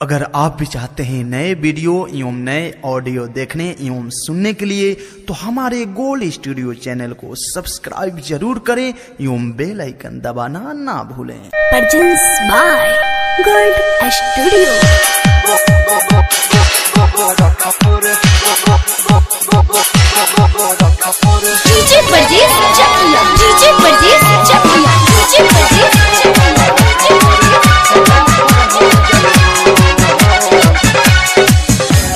अगर आप भी चाहते हैं नए वीडियो एवं नए ऑडियो देखने एवं सुनने के लिए तो हमारे गोल्ड स्टूडियो चैनल को सब्सक्राइब जरूर करें एवं बेल आइकन दबाना ना भूलें। Presents by gold studio. DJ Pardes Chakiya, DJ Pardes Chakiya, DJ Pardes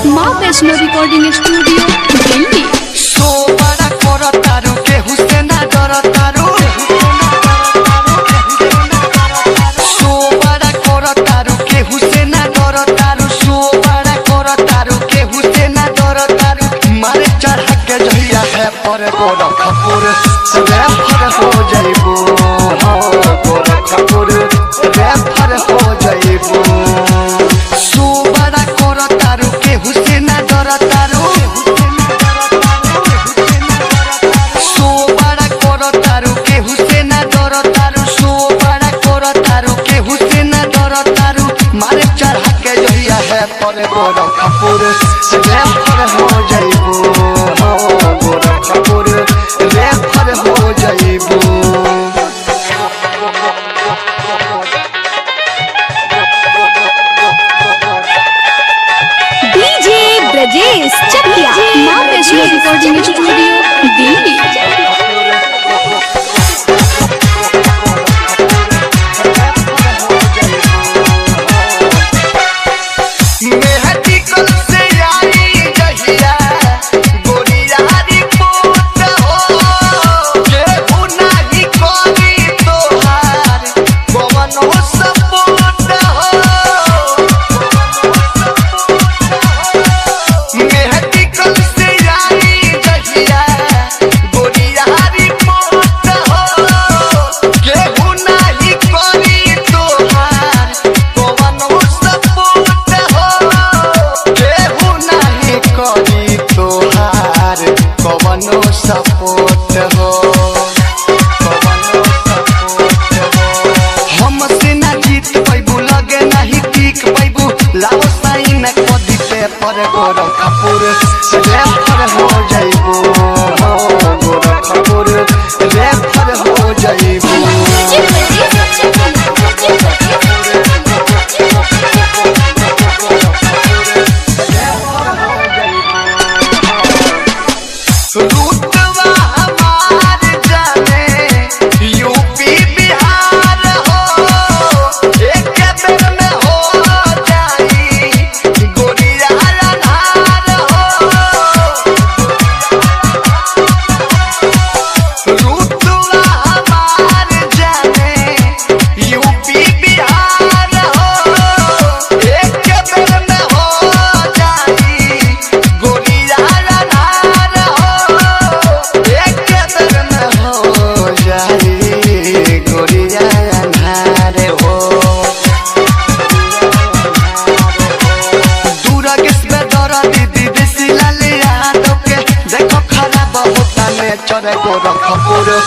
माँ वैष्णो रिकॉर्डिंग स्टूडियो दिल्ली। सो बड़ा करो तारू के हुसैना डरो तारू, सो बड़ा करो तारू के हुसैना डरो तारू, सो बड़ा करो तारू के हुसैना डरो तारू। मारे चढ़ा के जहिया है पर गोरा खपुर रे फर हो जाइबो, गोरा खपुर रे फर हो जाइबो। सो बड़ा करो तारू के हुसैना डरो तारू, सो बड़ा करो तारू के हुसैना डरो तारू, सो बड़ा करो तारू के हुसैना डरो तारू। मारे चढ़ा के जहिया है पर गोरा खपुर रे फर हो जाइबो, गोरा खपुर रे फर हो जाइबो। डीजे ब्रजेश चकिया, माँ वैष्णो रिकॉर्डिंग स्टूडियो दिल्ली। मेहदी कल से आई जहिया गोरिया रिपोर्ट हो, केहू नाही करी तोहार कवनो सपोर्ट हो। मेहदी कल से आई जहिया गोरिया रिपोर्ट हो, केहू नाही करी तोहार कवनो सपोर्ट हो, केहू नाही करी तोहार कवनो सपोर्ट हो, कवनो सपोर्ट हो। हमसे ना जीत पैबू, लगे नहीं टिक पैबू, लाओ साइन कदी पे पर गोरा खपुर रे फर हो जाइबो, गोरा खपुर रे फर हो जाइबो। डीजे ब्रजेश चकिया, रूटवा हमार जाने यूपी बिहार हो, एक बेर में हो जाई गोरिया अन्हार हो। रूटवा हमार जाने यूपी बिहार हो, एक बेर में हो जाई गोरिया अन्हार हो, एक बेर में हो जाई गोरिया अन्हार हो। दूरगेश में दौरा दीदी देसी लाली यादों के देखो खराब होता ने चढ़े गोरा खपुर रे